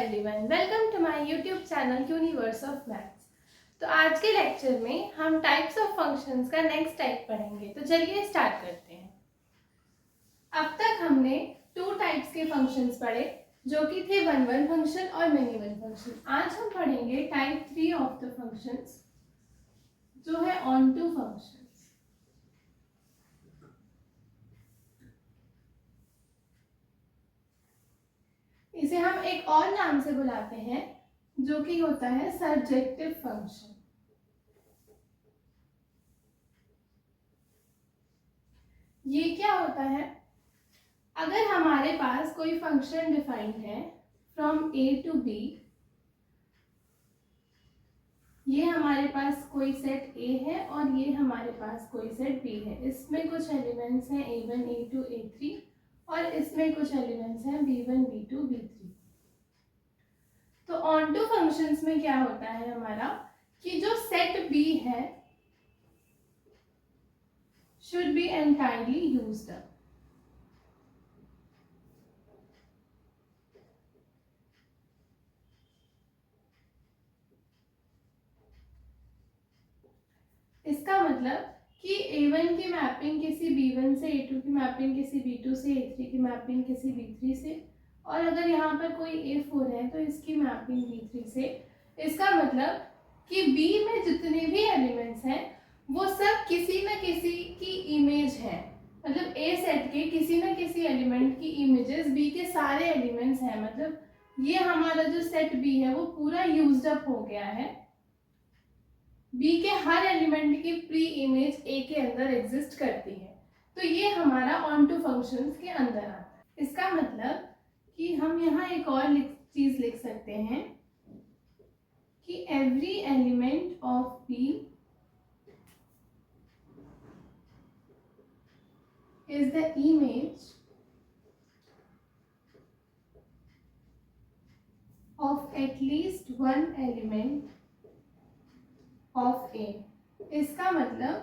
Everyone, welcome to my YouTube channel universe of maths. तो आज के लेक्चर में हम टाइप्स ऑफ फंक्शंस का नेक्स्ट टाइप पढ़ेंगे। तो चलिए स्टार्ट करते हैं। अब तक हमने टू टाइप्स के फंक्शंस पढ़े जो कि थे वन वन फंक्शन और मेनी वन फंक्शन। आज हम पढ़ेंगे टाइप 3 ऑफ द फंक्शंस जो है ऑन टू फंक्शन। इसे हम एक और नाम से बुलाते हैं जो कि होता है सर्जेक्टिव फंक्शन। ये क्या होता है? अगर हमारे पास कोई फंक्शन डिफाइंड है फ्रॉम ए टू बी, ये हमारे पास कोई सेट ए है और ये हमारे पास कोई सेट बी है। इसमें कुछ एलिमेंट्स हैं a1 a2 a3 और इसमें कुछ एलिमेंट्स हैं b1 b2 b3। तो ऑन टू फंक्शंस में क्या होता है हमारा कि जो सेट बी है should be entirely used up। इसका मतलब कि a1 की मैपिंग किसी b1 से, a2 की मैपिंग किसी b2 से, a3 की मैपिंग किसी b3 से, और अगर यहाँ पर कोई a4 है तो इसकी मैपिंग b3 से। इसका मतलब कि b में जितने भी एलिमेंट्स हैं वो सब किसी न किसी की इमेज है। मतलब a सेट के किसी न किसी एलिमेंट की इमेजेस b के सारे एलिमेंट्स हैं। मतलब ये हमारा जो सेट b है वो पूरा यूज्ड अप हो गया है। b के हर एलिमेंट की प्री इमेज a के अंदर एग्जिस्ट करती है। तो ये हमारा ऑन टू फंक्शंस के अंदर आता है। इसका मतलब कि हम यहाँ एक और चीज लिख सकते हैं कि every element of b is the image of at least one element of A। इसका मतलब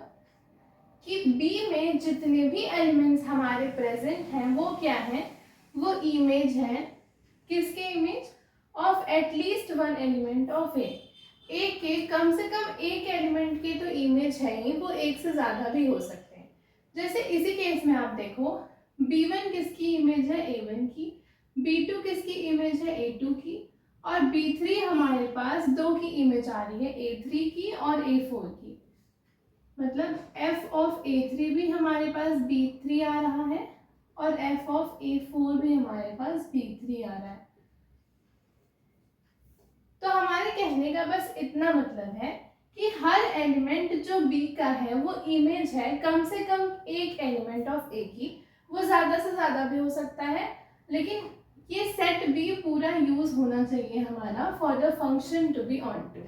कि B में जितने भी एलिमेंट्स हमारे प्रेजेंट हैं वो क्या है, वो इमेज है। किसके image? Of at least one element of A। A के कम से कम एक एलिमेंट के तो इमेज है ही, वो एक से ज्यादा भी हो सकते हैं। जैसे इसी केस में आप देखो, B1 किसकी इमेज है? A1 की। B2 किसकी इमेज है? A2 की। और B3 हमारे पास दो की इमेज आ रही है, A3 की और A4 की। मतलब f ऑफ A3 भी हमारे पास B3 आ रहा है और f ऑफ A4 भी हमारे पास B3 आ रहा है। तो हमारे कहने का बस इतना मतलब है कि हर एलिमेंट जो B का है वो इमेज है कम से कम एक एलिमेंट ऑफ A की। वो ज्यादा से ज्यादा भी हो सकता है, लेकिन ये सेट B पूरा यूज होना चाहिए हमारा for the function to be onto.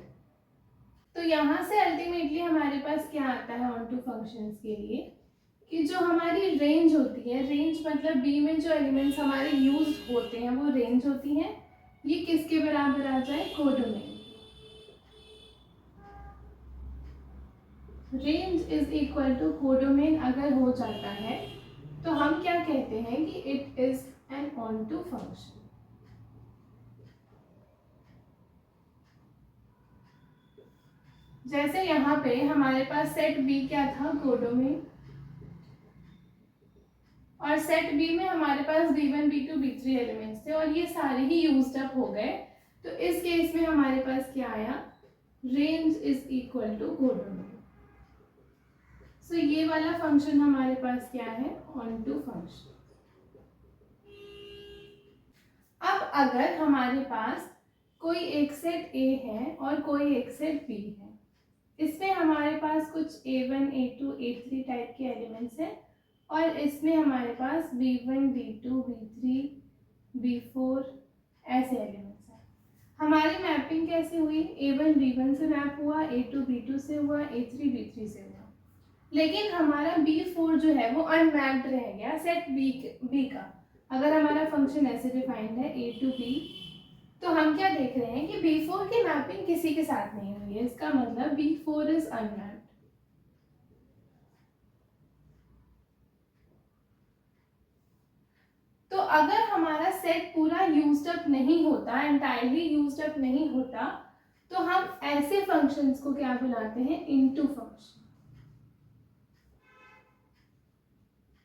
तो यहाँ से अल्टीमेटली हमारे पास क्या आता है ऑन टू फंक्शंस के लिए कि जो हमारी रेंज होती है, रेंज मतलब B में जो एलिमेंट्स हमारे यूज होते हैं वो रेंज होती है। ये किसके बराबर आ जाए? Codomain. Range is equal to codomain अगर हो जाता है तो हम क्या कहते हैं कि it is an onto function. जैसे यहाँ पे हमारे पास सेट B क्या था? कोडोमेन। और सेट B में हमारे पास B1 B2 B3 एलिमेंट्स थे और ये सारे ही यूज्ड अप हो गए। तो इस केस में हमारे पास क्या आया? Range is equal to codomain. So ये वाला फंक्शन हमारे पास क्या है? Onto function. अब अगर हमारे पास कोई एक सेट A है और कोई एक सेट B है, इसमें हमारे पास कुछ A1 A2 A3 टाइप के एलिमेंट्स हैं और इसमें हमारे पास B1 B2 B3 B4 ऐसे एलिमेंट्स हैं। हमारी मैपिंग कैसे हुई? A1 B1 से मैप हुआ, A2 B2 से हुआ, A3 B3 से हुआ। लेकिन हमारा B4 जो है वो अनमैप्ड रह गया सेट B का। अगर हमारा फंक्शन ऐसे डिफाइंड है A टू B, तो हम क्या देख रहे हैं कि B4 की मैपिंग किसी के साथ नहीं हुई है। इसका मतलब B4 इज अनमैप्ड। तो अगर हमारा सेट पूरा यूज्ड अप नहीं होता, एंटायरली यूज्ड अप नहीं होता, तो हम ऐसे फंक्शंस को क्या बुलाते हैं? Into function.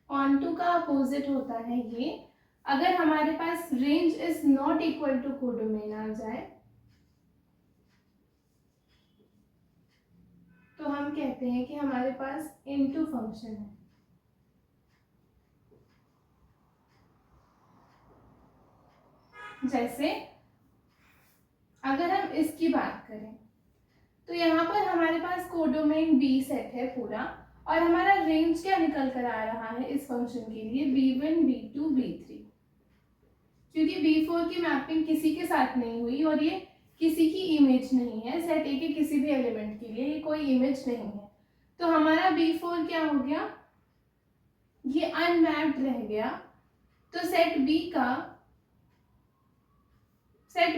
ऑनटू का अपोजिट होता है ये, अगर हमारे पास range is not equal to codomain आ जाए तो हम कहते हैं कि हमारे पास इनटू फंक्शन है। जैसे अगर हम इसकी बात करें तो यहाँ पर हमारे पास कोडोमेन बी सेट है पूरा, और हमारा रेंज क्या निकल कर आ रहा है इस फंक्शन के लिए? b1 b2 b3, क्योंकि b4 की मैपिंग किसी के साथ नहीं हुई और ये किसी की इमेज नहीं है, सेट ए के किसी भी एलिमेंट के लिए ये कोई इमेज नहीं है, तो हमारा b4 क्या हो गया? ये अनमैप्ड रह गया। तो सेट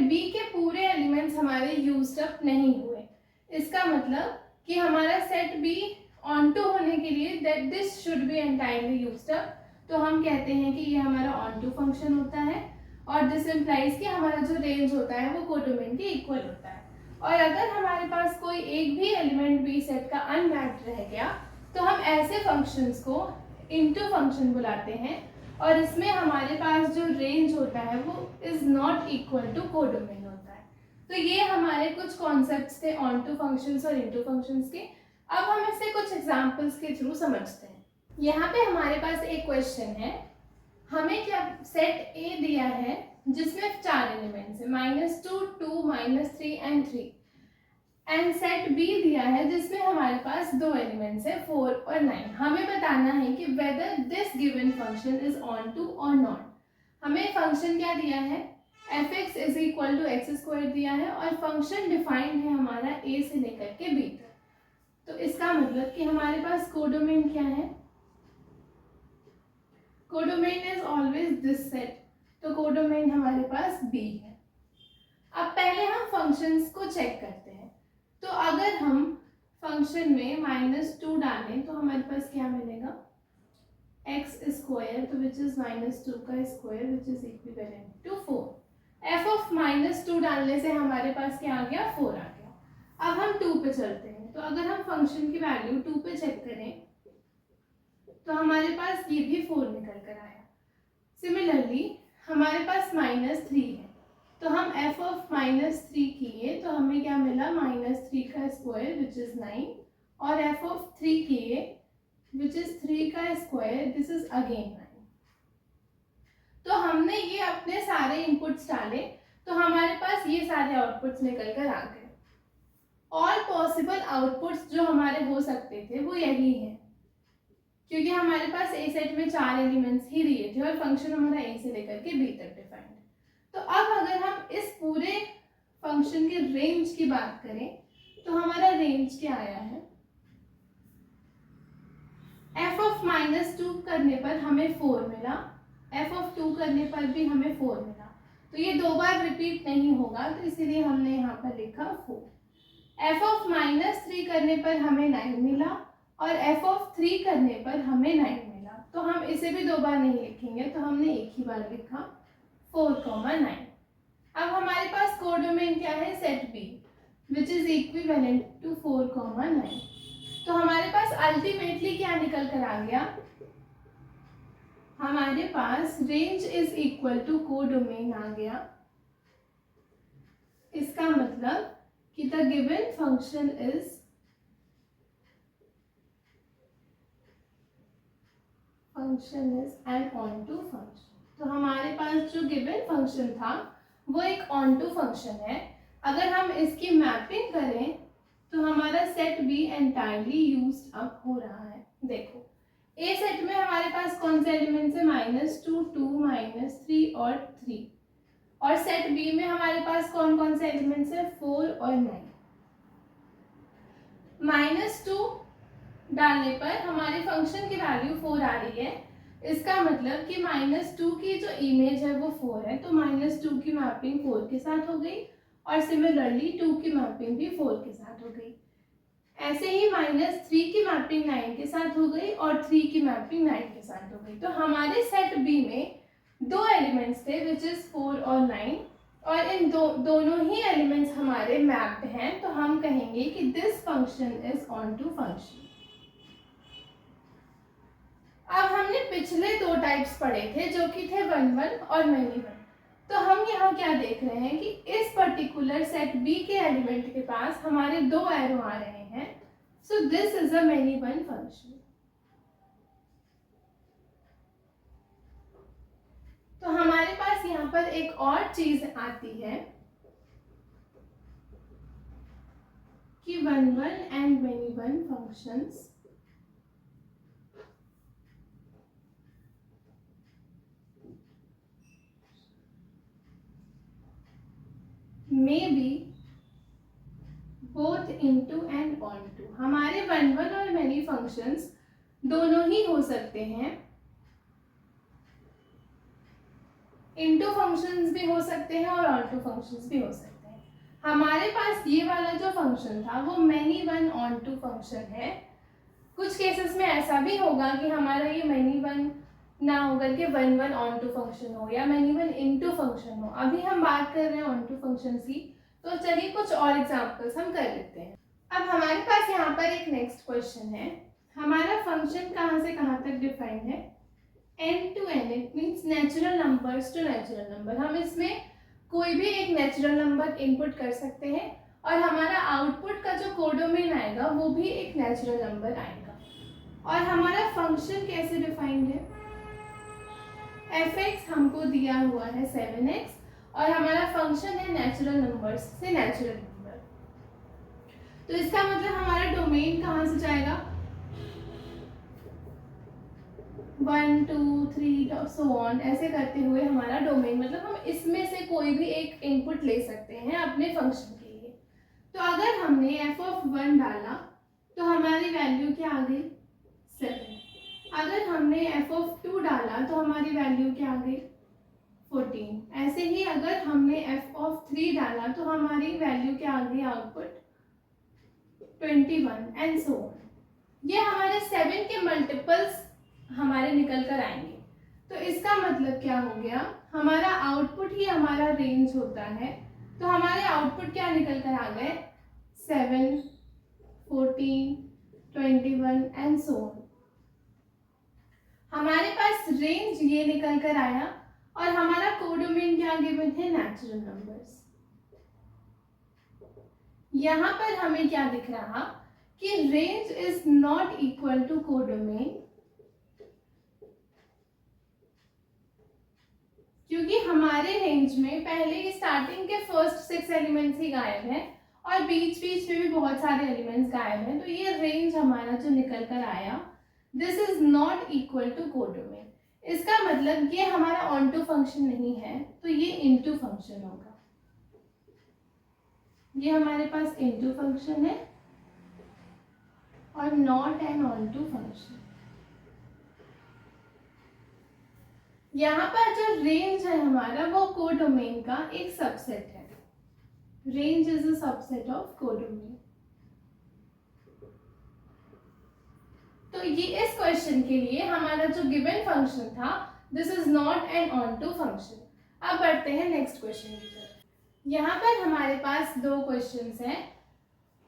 बी के पूरे एलिमेंट्स हमारे यूज्ड अप नहीं हुए। इसका मतलब कि हमारा सेट बी ऑनटू होने के लिए that this should be entirely used up, तो हम कहते हैं कि ये हमारा ऑनटू फंक्शन होता है, और दिस इम्प्लाइज कि हमारा जो रेंज होता है वो कोडोमेन के इक्वल होता है। और अगर हमारे पास कोई एक भी एलिमेंट बी सेट का अनमैप्ड रह गया तो हम ऐसे फंक्शंस को इनटू फंक्शन बुलाते हैं, और इसमें हमारे पास जो रेंज होता है वो is not equal to codomain होता है। तो ये हमारे कुछ कॉन्सेप्ट्स थे ऑनटू फंक्शंस और इनटू फंक्शंस के। अब हम इसे कुछ एग्जांपल्स के थ्रू समझते हैं। यहाँ पे हमारे पास एक क्वेश्चन है, हमें क्या सेट ए दिया है जिसमें 4 एलिमेंट्स है, -2, 2, -3 एंड 3, एंड सेट बी दिया है जिसमें हमारे पास 2 एलिमेंट्स है, 4 और 9। हमें बताना है कि whether this given function is onto और नॉट। हमें फंक्शन क्या दिया है? f(x) is equal to x² दिया है, और फंक्शन डिफाइंड है हमारा a से लेकर के b तक। तो इसका मतलब कि हमारे पास कोडोमेन क्या है? Codomain is always this set, तो कोडोमेन हमारे पास b है। अब पहले हम फंक्शंस को चेक करते हैं। तो अगर हम फंक्शन में -2 डालें तो हमारे पास क्या मिलेगा? x², तो विच इज -2 का square, which is equivalent to 4। f of -2 डालने से हमारे पास क्या आ गया? 4 आ गया। अब हम 2 पे चलते हैं, तो अगर हम फंक्शन की वैल्यू 2 पे चेक करें तो हमारे पास ये भी 4 निकल कर आया। सिमिलरली हमारे पास -3 है, तो हम f ऑफ -3 किए तो हमें क्या मिला? -3 का स्क्वायर विच इज 9, और f ऑफ 3 किए विच इज 3 का स्क्वायर, दिस इज अगेन 9। तो हमने ये अपने सारे इनपुट्स डाले तो हमारे पास ये सारे आउटपुट्स निकल कर आ गए। ऑल पॉसिबल आउटपुट्स जो हमारे हो सकते थे वो यही है, क्योंकि हमारे पास ए सेट में 4 एलिमेंट्स ही दिए थे और फंक्शन हमारा ए से लेकर के बी तक डिफाइंड है। तो अब अगर हम इस पूरे फंक्शन के रेंज की बात करें तो हमारा रेंज क्या आया है? f ऑफ -2 करने पर हमें 4 मिला, f ऑफ 2 करने पर भी हमें 4 मिला, तो ये 2 बार रिपीट नहीं होगा, तो इसीलिए हमने यहाँ पर लिखा 4। f ऑफ -3 करने पर हमें 9 मिला, और f ऑफ 3 करने पर हमें 9 मिला, तो हम इसे भी 2 बार नहीं लिखेंगे, तो हमने एक ही बार लिखा 4,9। अब हमारे पास कोडोमेन क्या है? Set B which is equivalent to 4,9। तो हमारे पास अल्टीमेटली क्या निकल कर आ गया? हमारे पास range is equal to codomain आ गया। इसका मतलब कि the given function is an onto function. तो हमारे पास जो गिवन फंक्शन था वो एक ऑनटू फंक्शन है। अगर हम इसकी मैपिंग करें तो हमारा set B entirely used up हो रहा है। देखो ए सेट में हमारे पास कौन से एलिमेंट्स है? -2, 2, -3 और 3, और सेट बी में हमारे पास कौन कौन से एलिमेंट्स है? 4 और 9। -2 डालने पर हमारे फंक्शन की वैल्यू 4 आ रही है। इसका मतलब कि -2 की जो इमेज है वो 4 है, तो -2 की मैपिंग 4 के साथ हो गई, और सिमिलरली 2 की मैपिंग भी 4 के साथ हो गई। ऐसे ही -3 की मैपिंग 9 के साथ हो गई, और 3 की मैपिंग 9 के साथ हो गई। तो हमारे सेट बी में दो एलिमेंट्स थे विच इज 4 और 9, और इन दोनों ही एलिमेंट्स हमारे मैप्ड हैं, तो हम कहेंगे कि this function is onto function. अब हमने पिछले दो टाइप्स पढ़े थे जो कि थे 1 1 और मैनी 1। तो हम यहाँ क्या देख रहे हैं कि इस पर्टिकुलर सेट बी के एलिमेंट के पास हमारे दो एरो आ रहे हैं, so this is a many 1 function. तो हमारे पास यहाँ पर एक और चीज आती है कि 1 1 and many 1 functions may be both into and onto। हमारे 1 1 और मैनी फंक्शंस दोनों ही हो सकते हैं, इनटू फंक्शंस भी हो सकते हैं और ऑन टू फंक्शंस भी हो सकते हैं। हमारे पास ये वाला जो फंक्शन था वो मैनी 1 ऑन टू फंक्शन है। कुछ केसेस में ऐसा भी होगा कि हमारा ये मैनी 1 ना होकर के 1 1 ऑन टू फंक्शन हो या मैनी 1 इनटू फंक्शन हो। अभी हम बात कर रहे हैं ऑन टू फंक्शन की, तो चलिए कुछ और एग्जांपल्स हम कर लेते हैं। अब हमारे पास यहाँ पर एक नेक्स्ट क्वेश्चन है। हमारा फंक्शन कहाँ से कहाँ तक डिफाइंड है? n to n, it means natural numbers to natural number. हम इसमें कोई भी एक नेचुरल नंबर इनपुट कर सकते हैं और हमारा आउटपुट का जो कोडोमेन आएगा वो भी एक नेचुरल नंबर आएगा। और हमारा फंक्शन कैसे डिफाइंड है? fx हमको दिया हुआ है 7x और हमारा फंक्शन है नेचुरल नंबर्स से नेचुरल नंबर। तो इसका मतलब हमारा डोमेन कहाँ से जाएगा? 1 2 3 सो ऑन, ऐसे करते हुए हमारा डोमेन, मतलब हम इसमें से कोई भी एक इनपुट ले सकते हैं अपने फंक्शन के लिए। तो अगर हमने f(1) डाला तो हमारी वैल्यू क्या आ गई? 7। अगर हमने f(2) डाला तो हमारी वैल्यू क्या आ गई? 14। ऐसे ही अगर हमने f(3) डाला तो हमारी वैल्यू क्या आ गई? Output 21 and so on. ये हमारे 7 के मल्टीपल्स हमारे निकल कर आएंगे। तो इसका मतलब क्या हो गया? हमारा आउटपुट ही हमारा रेंज होता है। तो हमारे आउटपुट क्या निकल कर आ गए? 7 14 21 एंड सो ऑन। हमारे पास रेंज ये निकल कर आया और हमारा कोडोमेन क्या गिवन है? Natural numbers. यहाँ पर हमें क्या दिख रहा कि range is not equal to codomain, क्योंकि हमारे रेंज में पहले स्टार्टिंग के फर्स्ट 6 एलिमेंट्स ही गायब हैं और बीच बीच में भी बहुत सारे एलिमेंट्स गायब हैं। तो ये रेंज हमारा जो निकल कर आया, this is not equal to codomain. इसका मतलब ये हमारा ऑन टू फंक्शन नहीं है, तो ये इनटू फंक्शन होगा। ये हमारे पास इनटू फंक्शन है और not an onto function. यहाँ पर जो रेंज है हमारा वो कोडोमेन का एक सबसेट है। Range is a subset of codomain. तो ये इस क्वेश्चन के लिए हमारा जो गिवन फंक्शन था, this is not an onto function. अब बढ़ते हैं नेक्स्ट क्वेश्चन की तरफ। यहाँ पर हमारे पास दो क्वेश्चंस हैं।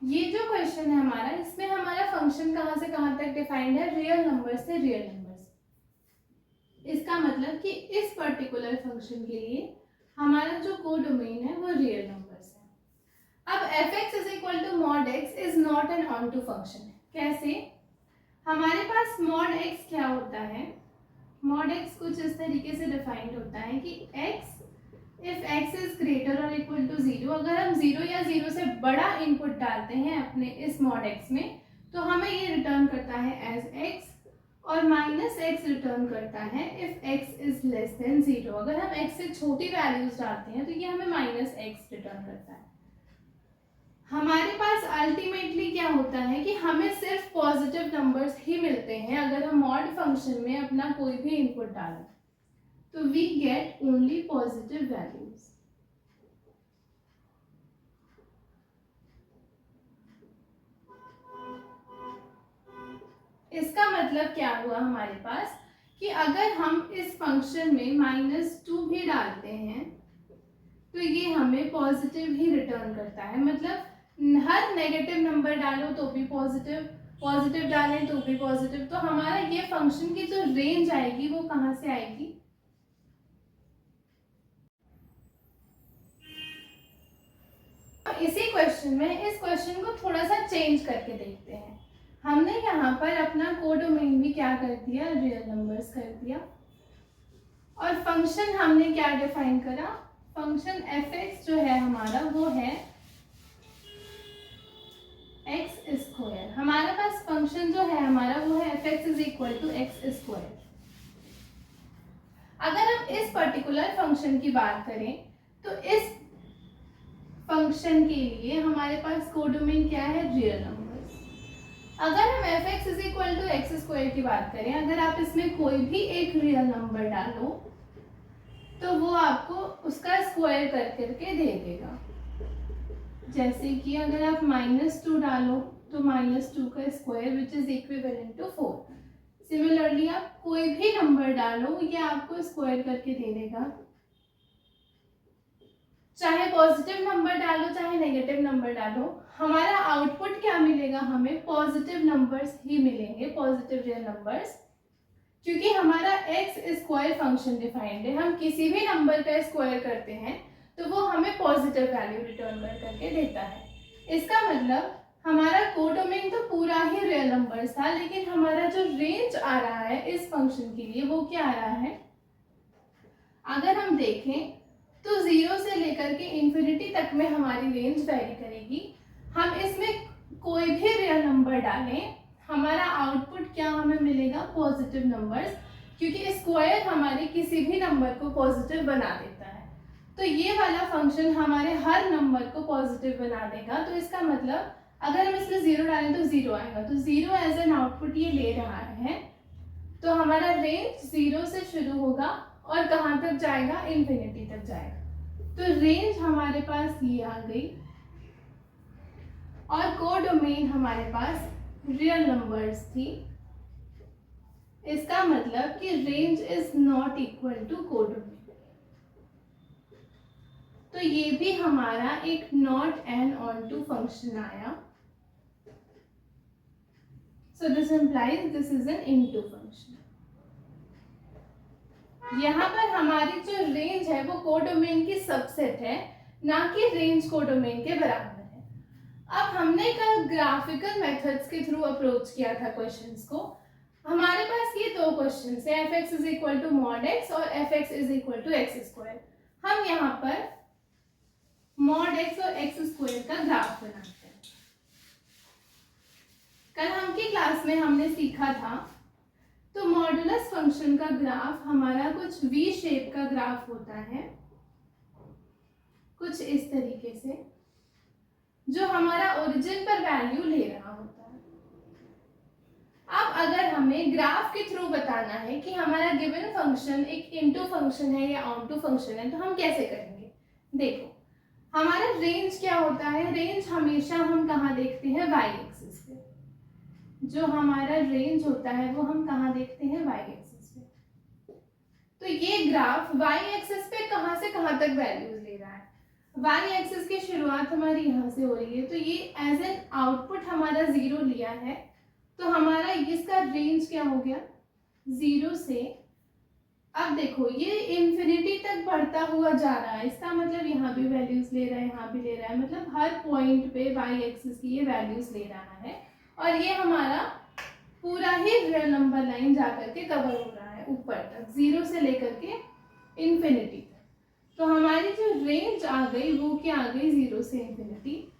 ये जो क्वेश्चन है हमारा, इसमें हमारा फंक्शन कहाँ से कहाँ तक डिफाइंड है? रियल नंबर से रियल नंबर। इसका मतलब कि इस पर्टिकुलर फंक्शन के लिए हमारा जो कोडोमेन है वो रियल नंबर्स है। अब fx is equal to mod x is not an onto function. कैसे? हमारे पास mod x क्या होता है? mod x कुछ इस तरीके से डिफाइंड होता है कि x if x is greater और इक्वल टू 0, अगर हम 0 या 0 से बड़ा इनपुट डालते हैं अपने इस mod x में, तो हमें ये रिटर्न करता है एज x, और माइनस एक्स रिटर्न करता है if x is less than 0। अगर हम x से छोटी वैल्यूज डालते हैं तो ये हमें माइनस एक्स रिटर्न करता है। हमारे पास अल्टीमेटली क्या होता है कि हमें सिर्फ पॉजिटिव नंबर्स ही मिलते हैं अगर हम मॉड फंक्शन में अपना कोई भी इनपुट डालें, तो we get only positive values. इसका मतलब क्या हुआ हमारे पास कि अगर हम इस फंक्शन में -2 भी डालते हैं तो ये हमें पॉजिटिव ही रिटर्न करता है। मतलब हर नेगेटिव नंबर डालो तो भी पॉजिटिव, पॉजिटिव डालें तो भी पॉजिटिव। तो हमारा ये फंक्शन की जो रेंज आएगी वो कहाँ से आएगी? इसी क्वेश्चन में इस क्वेश्चन को थोड़ा सा चेंज करके देखते हैं। हमने यहाँ पर अपना कोडोमेन भी क्या कर दिया, रियल नंबर्स कर दिया। और फंक्शन हमने क्या डिफाइन करा, फंक्शन f(x) जो है हमारा वो है x²। हमारे पास फंक्शन जो है हमारा वो है f(x) = x²। अगर हम इस पर्टिकुलर फंक्शन की बात करें तो इस फंक्शन के लिए हमारे पास कोडोमेन क्या है, रियल नंबर्स। अगर हम f(x) = x² की बात करें, अगर आप इसमें कोई भी एक रियल नंबर डालो तो वो आपको उसका स्क्वायर कर करके दे देगा। जैसे कि अगर आप -2 डालो तो -2 का square which is equivalent to 4। Similarly आप कोई भी नंबर डालो ये आपको स्क्वायर करके दे देगा। चाहे पॉजिटिव नंबर डालो चाहे नेगेटिव नंबर डालो, हमारा आउटपुट क्या मिलेगा, हमें पॉजिटिव नंबर्स ही मिलेंगे, पॉजिटिव रियल नंबर्स। क्योंकि हमारा x² फंक्शन डिफाइंड है, हम किसी भी नंबर का स्क्वायर करते हैं तो वो हमें पॉजिटिव वैल्यू रिटर्न कर करके देता है। इसका मतलब हमारा कोडोमेन तो पूरा ही रियल नंबर्स था, लेकिन हमारा जो रेंज आ रहा है इस फंक्शन के लिए वो क्या आ रहा है, अगर हम देखें तो 0 से लेकर के इन्फिनिटी तक में हमारी रेंज वेरी करेगी। हम इसमें कोई भी रियल नंबर डालें हमारा आउटपुट क्या हमें मिलेगा, पॉजिटिव नंबर्स, क्योंकि स्क्वायर हमारे किसी भी नंबर को पॉजिटिव बना देता है। तो ये वाला फंक्शन हमारे हर नंबर को पॉजिटिव बना देगा। तो इसका मतलब अगर हम इसमें 0 डालें तो 0 आएगा, तो 0 एज एन आउटपुट ये ले रहा है। तो हमारा रेंज 0 से शुरू होगा और कहाँ तक जाएगा, इन्फिनिटी तक जाएगा। तो रेंज हमारे पास ये आ गई और कोडोमेन हमारे पास रियल नंबर्स थी। इसका मतलब कि range is not equal to codomain. तो ये भी हमारा एक not an onto function आया। So this implies this is an into function. यहाँ पर हमारी जो रेंज है वो कोडोमेन की सबसेट है, ना कि रेंज कोडोमेन के बराबर है। अब हमने कल ग्राफिकल मेथड्स के थ्रू अप्रोच किया था क्वेश्चंस को। हमारे पास ये दो क्वेश्चंस है, f(x) = mod x और f(x) = x²। हम यहाँ पर mod x और x² का ग्राफ बनाते हैं। कल हम की क्लास में हमने सीखा था तो मॉडुलस फंक्शन का ग्राफ हमारा कुछ वी शेप का ग्राफ होता है, कुछ इस तरीके से, जो हमारा ओरिजिन पर वैल्यू ले रहा होता है। अब अगर हमें ग्राफ के थ्रू बताना है कि हमारा गिवन फंक्शन एक इनटू फंक्शन है या ऑनटू फंक्शन है, तो हम कैसे करेंगे। देखो हमारा रेंज क्या होता है, रेंज हमेशा हम कहाँ देखते हैं, वाई एक्सिस पे। जो हमारा रेंज होता है वो हम कहाँ देखते हैं, वाई एक्सिस पे। तो ये ग्राफ वाई एक्सिस पे कहाँ से कहाँ तक वैल्यूज ले रहा है। वाई एक्सिस की शुरुआत हमारी यहाँ से हो रही है, तो ये एज एन आउटपुट हमारा 0 लिया है। तो हमारा इसका रेंज क्या हो गया, 0 से, अब देखो ये इन्फिनिटी तक बढ़ता हुआ जा रहा है। इसका मतलब यहाँ भी वैल्यूज ले रहा है, यहाँ भी ले रहा है, मतलब हर पॉइंट पे वाई एक्सिस की ये वैल्यूज ले रहा है। और ये हमारा पूरा ही रियल नंबर लाइन जाकर के कवर हो रहा है ऊपर तक, 0 से लेकर के इन्फिनिटी तक। तो हमारी जो रेंज आ गई वो क्या आ गई, 0 से इन्फिनिटी।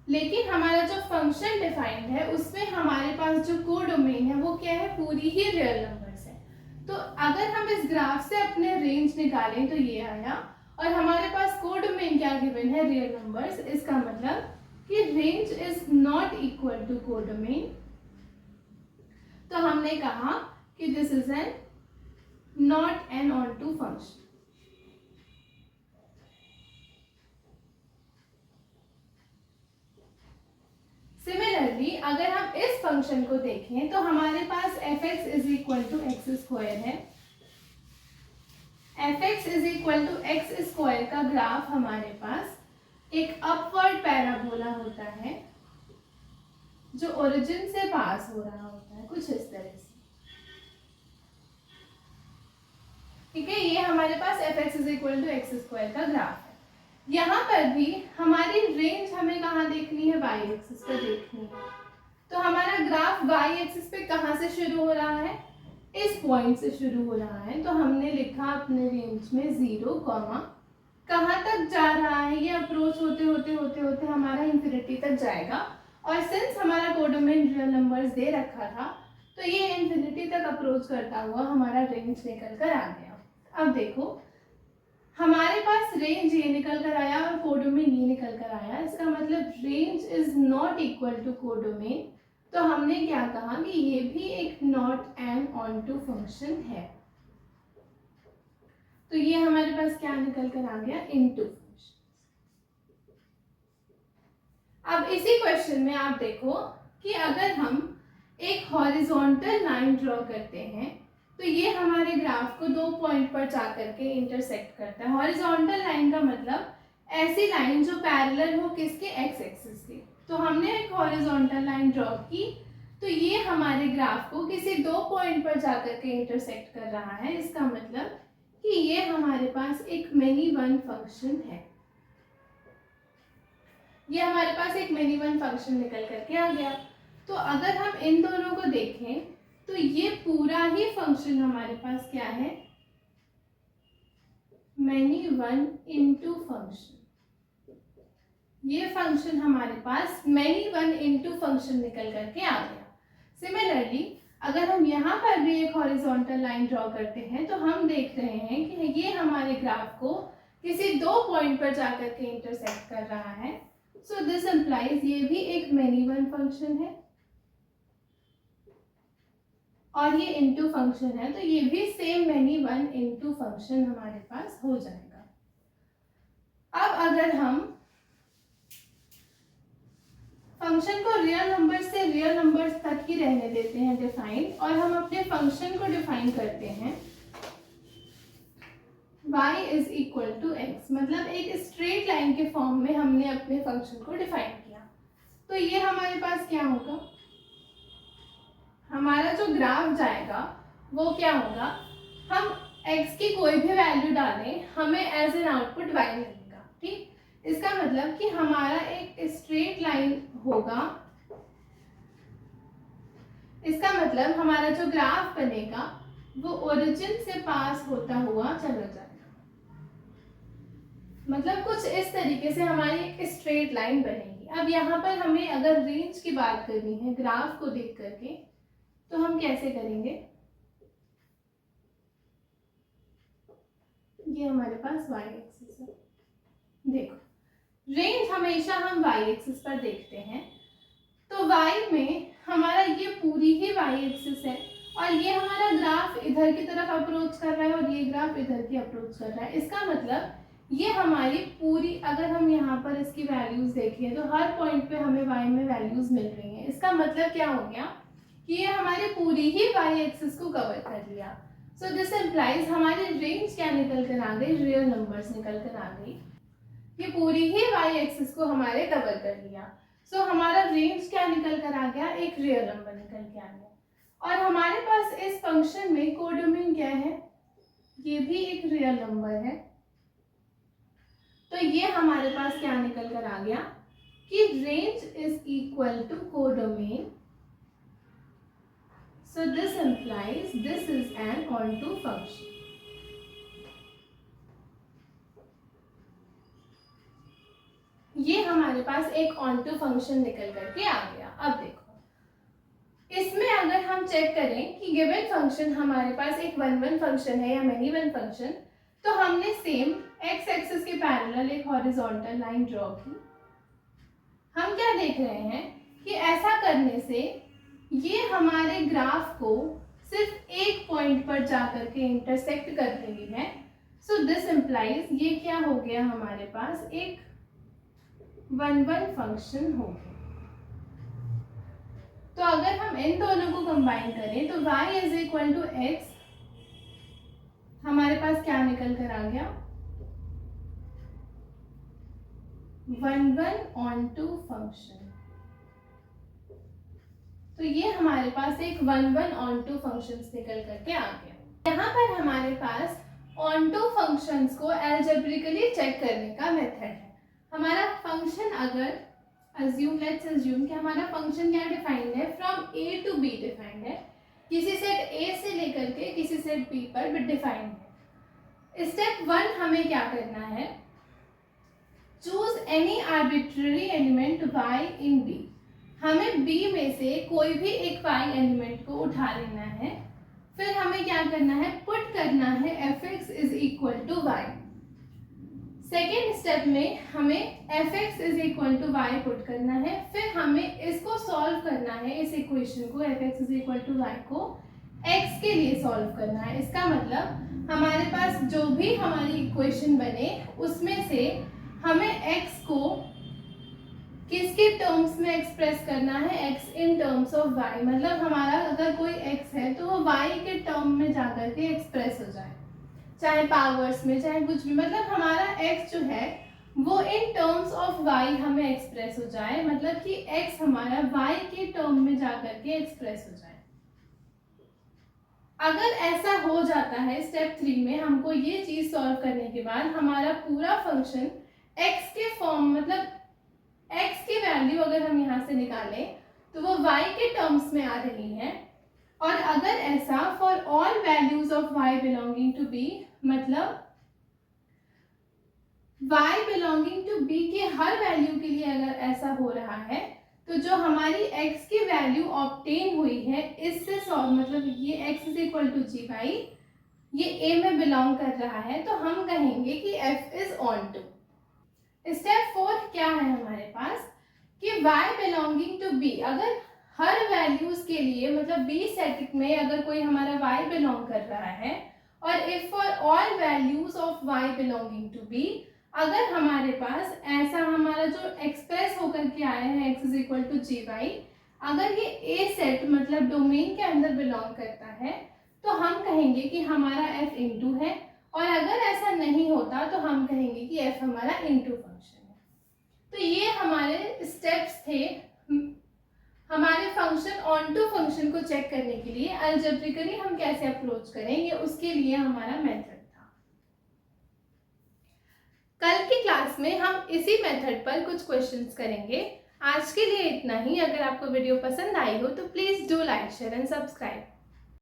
लेकिन हमारा जो फंक्शन डिफाइंड है उसमें हमारे पास जो कोडोमेन है वो क्या है, पूरी ही रियल नंबर्स है। तो अगर हम इस ग्राफ से अपने रेंज निकालें तो ये आया, और हमारे पास कोडोमेन क्या गिवन है, रियल नंबर्स। इसका मतलब कि range is not equal to codomain. तो हमने कहा कि this is an not an onto function. Similarly अगर हम इस फंक्शन क्वेश्चन को देखें तो हमारे पास fx is equal to x square है। fx is equal to x square का ग्राफ हमारे पास एक अपवर्ड पैराबोला होता है जो ओरिजिन से पास हो रहा होता है कुछ इस तरह से। ठीक है, ये हमारे पास fx is equal to x square का ग्राफ है। यहाँ पर भी हमारी रेंज हमें कहाँ देखनी है, y एक्सिस पर देखनी है। तो हमारा ग्राफ y एक्सिस पे कहाँ से शुरू हो रहा है, इस पॉइंट से शुरू हो रहा है। तो हमने लिखा अपने रेंज में 0, कहाँ तक जा रहा है, ये अप्रोच होते होते होते होते हमारा इंफिनिटी तक जाएगा। और सिंस हमारा कोडोमेन रियल नंबर्स दे रखा था तो ये इंफिनिटी तक अप्रोच करता हुआ हमारा रेंज निकल कर आ गया। अब देखो हमारे पास रेंज ये निकल कर आया और कोडोमेन ये निकल कर आया। इसका मतलब range is not equal to codomain. तो हमने क्या कहा कि ये भी एक नॉट एन ऑनटू फंक्शन है। तो ये हमारे पास क्या निकल कर आ गया, इनटू फंक्शन। अब इसी क्वेश्चन में आप देखो कि अगर हम एक हॉरिजॉन्टल लाइन ड्रॉ करते हैं तो ये हमारे ग्राफ को 2 पॉइंट पर जाकर के इंटरसेक्ट करता है। हॉरिजॉन्टल लाइन का मतलब ऐसी लाइन जो पैरेलल हो किसके, एक्स एक्सिस के। तो हमने एक हॉरिजॉन्टल लाइन ड्रॉ की तो ये हमारे ग्राफ को किसी 2 पॉइंट पर जाकर के इंटरसेक्ट कर रहा है। इसका मतलब कि ये हमारे पास एक मेनी वन फंक्शन है। ये हमारे पास एक मेनी वन फंक्शन निकल करके आ गया। तो अगर हम इन दोनों को देखें तो ये पूरा ही फंक्शन हमारे पास क्या है, मेनी वन इनटू फंक्शन। ये फंक्शन हमारे पास मेनी वन इनटू फंक्शन निकल करके आ गया। सिमिलरली अगर हम यहाँ पर भी एक हॉरिजॉन्टल लाइन ड्रॉ करते हैं तो हम देख रहे हैं कि ये हमारे ग्राफ को किसी 2 पॉइंट पर जाकर के इंटरसेक्ट कर रहा है। सो दिस इम्प्लाइज ये भी एक मेनी वन फंक्शन है और ये इनटू फंक्शन है। तो ये भी same many one into function हमारे पास हो जाएगा। अब अगर हम फंक्शन को रियल नंबर से रियल नंबर्स तक ही रहने देते हैं डिफाइन, और हम अपने फंक्शन को डिफाइन करते हैं y is equal to x, मतलब एक स्ट्रेट लाइन के फॉर्म में हमने अपने फंक्शन को डिफाइन किया। तो ये हमारे पास क्या होगा, हमारा जो ग्राफ जाएगा वो क्या होगा, हम x की कोई भी वैल्यू डालें हमें एज एन आउटपुट y मिलेगा। ठीक, इसका मतलब कि हमारा एक स्ट्रेट लाइन होगा। इसका मतलब हमारा जो ग्राफ बनेगा वो ओरिजिन से पास होता हुआ चला जाएगा। मतलब कुछ इस तरीके से हमारी एक स्ट्रेट लाइन बनेगी। अब यहाँ पर हमें अगर रेंज की बात करनी है ग्राफ को देख करके तो हम कैसे करेंगे, ये हमारे पास y एक्सिस है। देखो रेंज हमेशा हम y एक्सिस पर देखते हैं तो y में हमारा ये पूरी ही y एक्सिस है और ये हमारा ग्राफ इधर की तरफ अप्रोच कर रहा है और ये ग्राफ इधर की अप्रोच कर रहा है। इसका मतलब ये हमारी पूरी, अगर हम यहाँ पर इसकी वैल्यूज देखें तो हर पॉइंट पे हमें y में वैल्यूज मिल रही हैं। इसका मतलब क्या हो गया कि ये हमारी पूरी ही y एक्सिस को कवर कर लिया। सो दिस इम्प्लाइज हमारी रेंज क्या निकल कर आ गई, रियल नंबर्स निकल कर आ गई। ये पूरी ही y एक्सिस को हमारे कवर कर लिया। सो हमारा रेंज क्या निकल कर आ गया, एक रियल नंबर निकल के आ गया। और हमारे पास इस फंक्शन में कोडोमेन क्या है, ये भी एक रियल नंबर है। तो ये हमारे पास क्या निकल कर आ गया कि range is equal to codomain. So this implies this is an onto function. ये हमारे पास एक onto function निकल करके आ गया। अब देखो इसमें अगर हम चेक करें कि गिवन फंक्शन हमारे पास एक वन वन फंक्शन है या मेनी वन फंक्शन, तो हमने सेम x एक्सिस के पैरेलल एक हॉरिजॉन्टल लाइन ड्रॉ की। हम क्या देख रहे हैं कि ऐसा करने से ये हमारे ग्राफ को सिर्फ एक पॉइंट पर जाकर के इंटरसेक्ट कर रही है। सो दिस इम्प्लाइज ये क्या हो गया, हमारे पास एक वन वन फंक्शन हो गया। तो अगर हम इन दोनों को कंबाइन करें तो y is equal to x हमारे पास क्या निकल कर आ गया, 1/1 फंक्शन। तो ये हमारे पास एक 1/1 फंक्शंस निकल करके आ गया। यहाँ पर हमारे पास ऑनटू फंक्शंस को एल्जेब्रिकली चेक करने का मेथड है। हमारा फंक्शन अगर लेट्स अज्यूम कि हमारा फंक्शन क्या डिफाइंड है, from a to b defined है, किसी सेट a से लेकर के किसी सेट b पर डिफाइंड है। स्टेप 1 हमें क्या करना है, choose any arbitrary element y in b। हमें b में से कोई भी एक y एलिमेंट को उठा लेना है, फिर हमें क्या करना है, पुट करना है fx is equal to y। Second step में हमें fx is equal to y put करना है, फिर हमें इसको सॉल्व करना है, इस इक्वेशन को fx is equal to y को x के लिए सॉल्व करना है। इसका मतलब हमारे पास जो भी हमारी इक्वेशन बने उसमें से हमें x को किसके टर्म्स में एक्सप्रेस करना है, x in terms of y। मतलब हमारा अगर कोई x है तो वो y के टर्म में जाकर के एक्सप्रेस हो जाए, चाहे पावर्स में चाहे कुछ भी। मतलब हमारा x जो है वो इन टर्म्स ऑफ y हमें एक्सप्रेस हो जाए, मतलब कि x हमारा y के टर्म में जाकर के एक्सप्रेस हो जाए। अगर ऐसा हो जाता है स्टेप 3 में, हमको ये चीज सॉल्व करने के बाद हमारा पूरा फंक्शन x के फॉर्म, मतलब x की वैल्यू अगर हम यहाँ से निकालें तो वो y के टर्म्स में आ रही है। और अगर ऐसा for all values of y belonging to b, मतलब y बिलोंगिंग टू b के हर वैल्यू के लिए अगर ऐसा हो रहा है, तो जो हमारी x की वैल्यू ऑब्टेन हुई है इससे सॉल्व, मतलब ये x is equal to g y, ये a में बिलोंग कर रहा है, तो हम कहेंगे कि f इज ऑन टू। स्टेप 4 क्या है हमारे पास कि y बिलोंगिंग टू b, अगर हर वैल्यूज के लिए, मतलब b सेट में अगर कोई हमारा y बिलोंग कर रहा है, और if for all values of y belonging to b, अगर हमारे पास ऐसा हमारा जो एक्सप्रेस होकर के आया है x is equal to g y, अगर ये a सेट मतलब डोमेन के अंदर बिलोंग करता है, तो हम कहेंगे कि हमारा f इनटू है। और अगर ऐसा नहीं होता तो हम कहेंगे कि f हमारा इनटू फंक्शन है। तो ये हमारे स्टेप्स थे हमारे फंक्शन ऑनटू फंक्शन को चेक करने के लिए अलजेब्रिकली हम कैसे अप्रोच करेंगे, उसके लिए हमारा मेथड था। कल की क्लास में हम इसी मेथड पर कुछ क्वेश्चंस करेंगे। आज के लिए इतना ही। अगर आपको वीडियो पसंद आई हो तो please do like, share and subscribe.